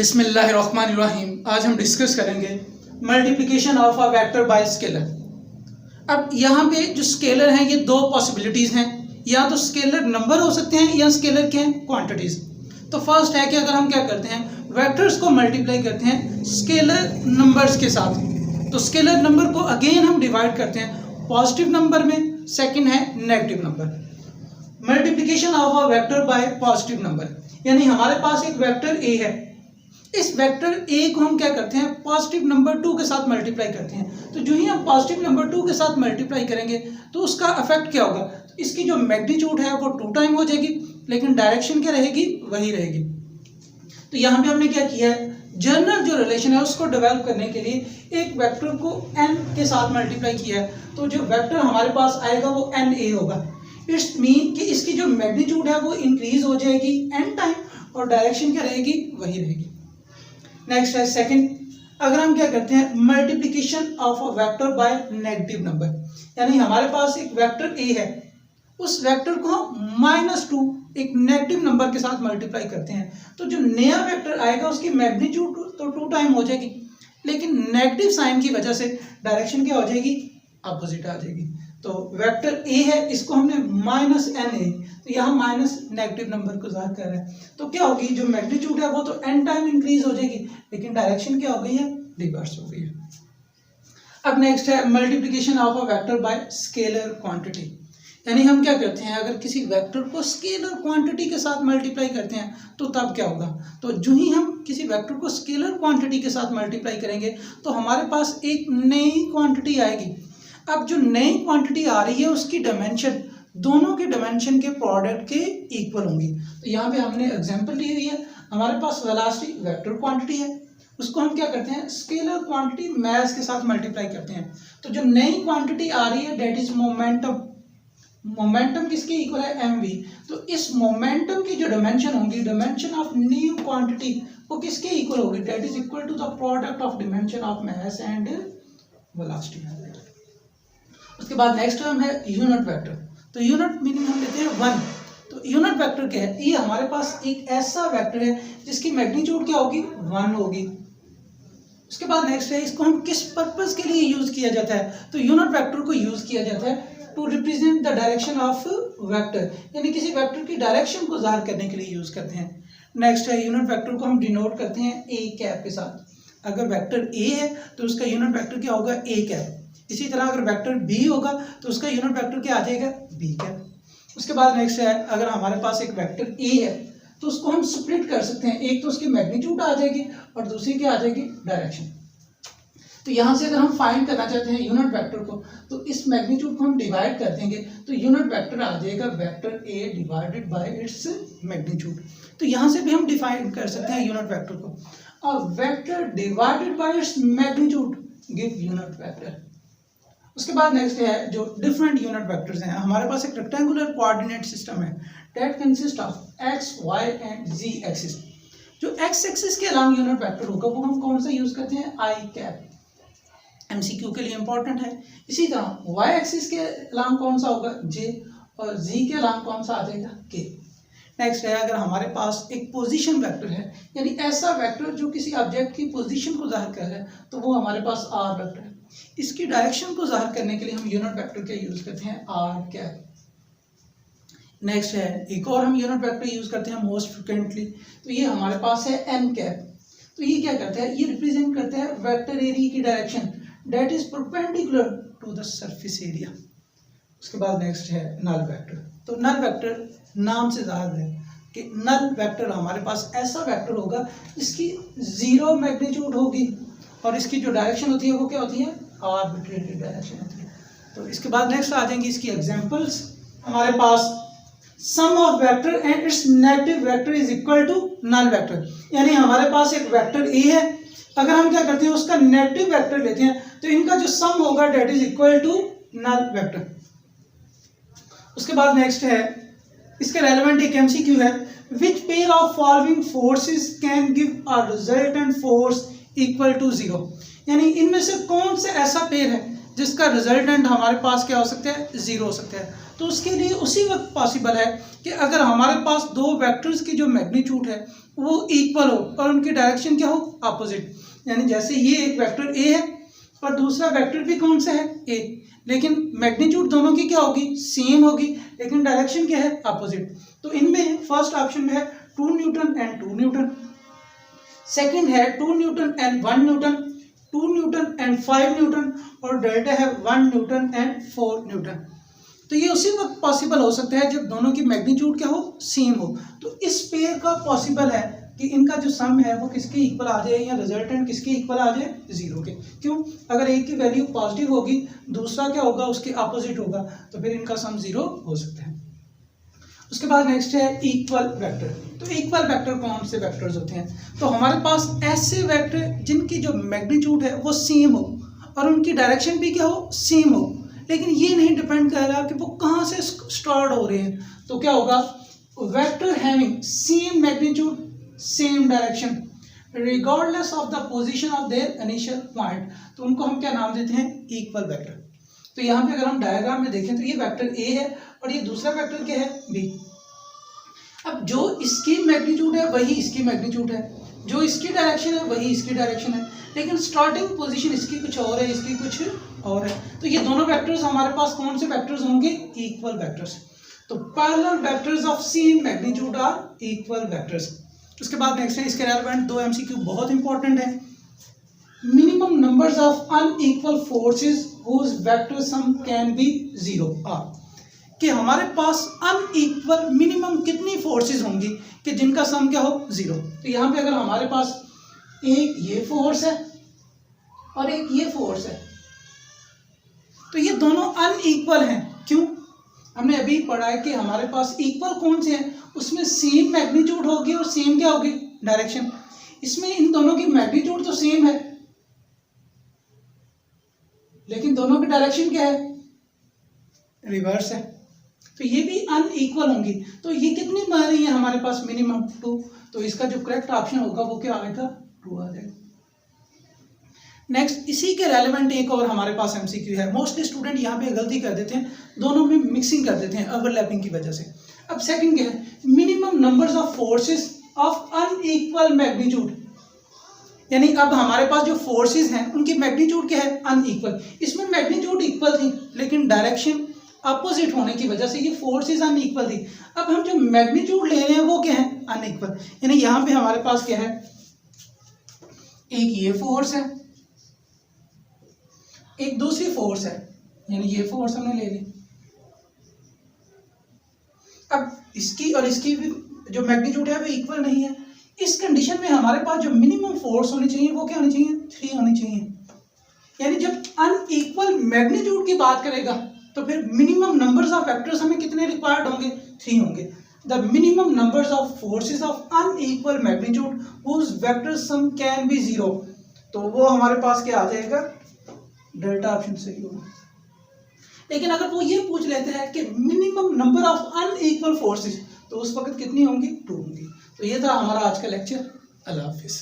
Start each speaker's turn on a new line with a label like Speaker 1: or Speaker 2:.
Speaker 1: बिस्मिल्लाहिर्रहमानिर्रहीम। आज हम डिस्कस करेंगे multiplication of a vector by scalar. अब यहाँ पे जो स्केलर हैं ये दो पॉसिबिलिटीज़ हैं, या तो स्केलर नंबर हो सकते हैं या स्केलर क्या हैं, क्वांटिटीज़। तो फर्स्ट है कि अगर हम क्या करते हैं, वेक्टर्स को मल्टीप्लाई करते हैं स्केलर नंबर्स के साथ, तो स्केलर नंबर को अगेन हम डिवाइड करते हैं पॉजिटिव नंबर में, सेकेंड है negative number. Multiplication of a vector by positive number, यानी हमारे पास एक वेक्टर ए है, इस वेक्टर ए को हम क्या करते हैं, पॉजिटिव नंबर 2 के साथ मल्टीप्लाई करते हैं। तो जो ही हम पॉजिटिव नंबर 2 के साथ मल्टीप्लाई करेंगे तो उसका इफेक्ट क्या होगा, इसकी जो मैग्नीट्यूड है वो 2 टाइम हो जाएगी, लेकिन डायरेक्शन क्या रहेगी, वही रहेगी। तो यहाँ पे हमने क्या किया है, जनरल जो रिलेशन है उसको डेवलप करने के लिए एक वेक्टर को n के साथ मल्टीप्लाई किया है, तो जो वेक्टर हमारे पास आएगा वो n a होगा। इट्स मीन कि इसकी जो मैग्नीट्यूड है वो इंक्रीज हो जाएगी n टाइम, और डायरेक्शन क्या रहेगी, वही रहेगी। नेक्स्ट है सेकंड, अगर हम क्या करते हैं multiplication of a vector by negative number, यानी हमारे पास एक वेक्टर ए है, उस वेक्टर को हम -2 एक नेगेटिव नंबर के साथ मल्टीप्लाई करते हैं, तो जो नया वेक्टर आएगा उसकी मैग्नीट्यूड तो 2 टाइम हो जाएगी, लेकिन नेगेटिव साइन की वजह से डायरेक्शन क्या हो जाएगी, अपोजिट आ जाएगी। तो वेक्टर ए है, इसको हमने -na, तो यहाँ माइनस नेगेटिव नंबर को ज़ाहिर कर रहा है, तो क्या होगी, जो मैग्नीट्यूड है वो तो n टाइम इंक्रीज हो जाएगी, लेकिन डायरेक्शन क्या हो गई है, रिवर्स हो गई है। अब नेक्स्ट है multiplication of a vector by scalar quantity, यानी हम क्या करते हैं, अगर किसी वेक्टर को स्केलर क्वांटिटी के साथ मल्टीप्लाई करते हैं तो तब क्या होगा, तो जो ही हम किसी वेक्टर को स्केलर क्वांटिटी के साथ मल्टीप्लाई करेंगे तो हमारे पास एक नई क्वांटिटी आएगी। अब जो नई क्वांटिटी आ रही है उसकी डायमेंशन दोनों के डायमेंशन के प्रोडक्ट के इक्वल होंगी। तो यहाँ पे हमने एग्जांपल ली हुई है, हमारे पास वेलोसिटी वेक्टर क्वांटिटी है, उसको हम क्या करते हैं स्केलर क्वांटिटी मास के साथ मल्टीप्लाई करते हैं। तो जो नई क्वांटिटी आ रही है दैट इज मोमेंटम, मोमेंटम किसके इक्वल है, mv। तो इस मोमेंटम की जो डायमेंशन होंगी, डायमेंशन ऑफ न्यू क्वांटिटी वो किसके इक्वल होगी, that is equal to the product of dimension of mass and velocity. उसके बाद नेक्स्ट टर्म है यूनिट वेक्टर, तो यूनिट मीनिंग हम लेते हैं 1। तो यूनिट वेक्टर क्या है, ये हमारे पास एक ऐसा वेक्टर है जिसकी मैग्नीट्यूड क्या होगी, 1 होगी। उसके बाद नेक्स्ट है, इसको हम किस पर्पस के लिए यूज किया जाता है, तो यूनिट वेक्टर को यूज किया जाता है to represent the direction of vector, यानी किसी वेक्टर की डायरेक्शन को जाहिर करने के लिए यूज करते हैं। नेक्स्ट है यूनिट वेक्टर को हम डिनोट करते हैं ए कैप के साथ। अगर वेक्टर ए है तो उसका यूनिट वेक्टर क्या होगा, ए कैप। इसी तरह अगर वेक्टर बी होगा तो उसका यूनिट वेक्टर क्या आ जाएगा, बी कैप। उसके बाद नेक्स्ट है, अगर हमारे पास एक वेक्टर ए है तो उसको हम स्प्लिट कर सकते हैं, एक तो उसकी मैग्नीट्यूड आ जाएगी और दूसरी क्या आ जाएगी, डायरेक्शन। तो यहाँ से अगर हम फाइंड करना चाहते हैं यूनिट वेक्टर को, तो इस मैग्नीट्यूड को हम डिवाइड कर देंगे, तो यूनिट वेक्टर आ जाएगा vector A divided by its magnitude. तो यहाँ से भी हम डिफाइन कर सकते हैं यूनिट वेक्टर को, और vector divided by its magnitude give unit vector. उसके बाद नेक्स्ट है जो डिफरेंट यूनिट वेक्टर्स हैं, हमारे पास एक रेक्टेंगुलर कोऑर्डिनेट सिस्टम है that consist of x y and z axis. जो एक्स एक्सिस के अलांग यूनिट वेक्टर होगा वो हम कौन सा यूज करते हैं, आई कैप, एमसीक्यू के लिए इंपॉर्टेंट है। इसी तरह वाई एक्सिस के अलांग कौन सा होगा, जे, और जी के अलांग कौन सा आ जाएगा, के। नेक्स्ट है, अगर हमारे पास एक पोजीशन वेक्टर है, यानी ऐसा वेक्टर जो किसी ऑब्जेक्ट की पोजीशन को जाहिर कर रहा है, तो वो हमारे पास आर वेक्टर है। इसकी डायरेक्शन को जाहिर करने के लिए हम यूनिट वेक्टर का यूज करते हैं, आर कैप। नेक्स्ट है, एक और हम यूनिट वेक्टर यूज करते हैं मोस्ट फ्रिक्वेंटली, तो ये हमारे पास है एन कैप। तो ये क्या करता है, ये रिप्रेजेंट करता है वेक्टर एरिया की direction that is perpendicular to the surface area. उसके बाद नेक्स्ट है नल वेक्टर। तो नल वेक्टर नाम से जाहिर है कि नल वेक्टर हमारे पास ऐसा वेक्टर होगा जिसकी 0 मैग्नीट्यूड होगी, और इसकी जो डायरेक्शन होती है वो क्या होती है, आर्बिट्रेरी डायरेक्शन होती है। तो इसके बाद नेक्स्ट आ जाएंगी इसकी एग्जांपल्स। हमारे पास sum of vector and its negative vector is equal to null vector, यानी हमारे पास एक वेक्टर ए है, अगर हम क्या करते हैं उसका नेगेटिव वेक्टर लेते हैं तो इनका जो सम होगा that is equal to null vector. उसके बाद नेक्स्ट है, इसका रेलेवेंट एक एमसीक्यू है, which pair of following forces can give a resultant force equal to 0, यानी इनमें से कौन सा ऐसा पेयर है जिसका रिजल्टेंट हमारे पास क्या हो सकता है, 0 हो सकता है। तो उसके लिए उसी वक्त पॉसिबल है कि अगर हमारे पास दो वेक्टर्स की जो मैग्नीट्यूड है वो इक्वल हो और उनकी डायरेक्शन क्या हो, अपोजिट। यानी जैसे ये एक वेक्टर ए है और दूसरा वेक्टर भी कौन सा है, ए, लेकिन मैग्नीट्यूड दोनों की क्या होगी, सेम होगी, लेकिन डायरेक्शन क्या है, अपोजिट। तो इनमें फर्स्ट ऑप्शन में है 2 न्यूटन एंड 2 न्यूटन, सेकंड है 2 Newton and 1 Newton, 2 Newton and 5 Newton, और डेल्टा है 1 न्यूटन एंड 4 न्यूटन। तो ये उसी वक्त पॉसिबल हो सकता है जब दोनों की मैग्नीट्यूड क्या हो, सेम हो। तो इस पेयर का पॉसिबल है कि इनका जो सम है वो किसके इक्वल आ जाए या रिजल्टेंट किसके इक्वल आ जाए, 0 के। क्यों, अगर एक की वैल्यू पॉजिटिव होगी दूसरा क्या होगा, उसके अपोजिट होगा, तो फिर इनका सम 0 हो सकता है। उसके बाद नेक्स्ट है इक्वल वेक्टर। तो इक्वल वेक्टर कौन से वेक्टर्स होते हैं, तो हमारे पास ऐसे वेक्टर जिनकी जो मैग्नीट्यूड है वो सेम हो और उनकी डायरेक्शन भी क्या हो, सेम हो, लेकिन ये नहीं डिपेंड कर रहा कि वो कहाँ से स्टार्ट हो रहे हैं। तो क्या होगा, vector having same magnitude same direction regardless of the position of their initial point, तो उनको हम क्या नाम देते हैं, इक्वल वेक्टर। तो यहाँ पे अगर हम डायग्राम में देखें तो ये वेक्टर ए है और ये दूसरा वेक्टर क्या है, बी। अब जो इसकी मैग्नीट्यूड है वही इसकी मैग्नीट्यूड है, जो इसकी डायरेक्शन है वही इसकी डायरेक्शन है, लेकिन स्टार्टिंग पोजीशन इसकी कुछ और है, इसकी कुछ और है। तो ये दोनों वेक्टर्स हमारे पास कौन से वेक्टर्स होंगे, इक्वल वेक्टर्स। तो parallel vectors of same magnitude are equal vectors. उसके बाद नेक्स्ट है इसके रेलेवेंट 2 MCQ बहुत इंपॉर्टेंट है। Minimum numbers of unequal forces whose vector sum can be 0 are, कि हमारे पास अनइक्वल मिनिमम कितनी फोर्सेस होंगी कि जिनका सम क्या हो, 0। तो यहाँ पे अगर हमारे पास एक ये फोर्स है और एक ये फोर्स है तो ये दोनों अनइक्वल हैं। क्यों, हमने अभी पढ़ा है कि हमारे पास इक्वल कौन से हैं, उसमें सेम मैग्नीट्यूड होगी और सेम क्या होगी, डायरेक्शन। इसमें इन दोनों की मैग्नीट्यूड तो सेम है लेकिन दोनों की डायरेक्शन क्या है, रिवर्स है, तो ये भी अनइक्वल होंगी। तो ये कितनी बन रही है हमारे पास, मिनिमम 2। तो इसका जो करेक्ट ऑप्शन होगा वो क्या आएगा, 2 आ जाएगा। नेक्स्ट इसी के रेलेवेंट एक और हमारे पास MCQ है। मोस्टली स्टूडेंट यहाँ पे गलती कर देते हैं, दोनों में मिक्सिंग कर देते हैं ओवरलैपिंग की वजह से। अब सेकंड क्या है, minimum numbers of forces of unequal magnitude, यानी अब हमारे पास जो फोर्सेस हैं उनकी मैग्नीट्यूड क्या है, अनइक्वल। इसमें मैग्नीट्यूड इक्वल थी लेकिन डायरेक्शन अपोजिट होने की वजह से ये फोर्सेस अनइक्वल थी। अब हम जो मैग्नीट्यूड ले रहे हैं वो क्या है, अनइक्वल। यानी यहाँ पे हमारे पास क्या है, एक ये फोर्स है, एक दूसरी फोर्स है, यानी ये फोर्स हमने ले ली। अब इसकी और इसकी भी जो मैग्नीट्यूड है वो इक्वल नहीं है। इस कंडीशन में हमारे पास जो मिनिमम फोर्स होनी चाहिए वो क्या होनी चाहिए, 3 होनी चाहिए। यानी जब अनइक्वल मैग्नीट्यूड की बात करेगा तो फिर मिनिमम नंबर्स ऑफ वेक्टर्स हमें कितने रिक्वायर्ड होंगे, 3 होंगे। The minimum numbers of forces of unequal magnitude whose vector sum can be 0, तो वो हमारे पास क्या आ जाएगा, डेल्टा ऑप्शन सही होगा। लेकिन अगर वो ये पूछ लेते हैं कि minimum number of unequal forces, तो उस वक्त कितनी होंगी, 2 होंगी। तो ये था हमारा आज का लेक्चर। अल्लाह हाफिज़।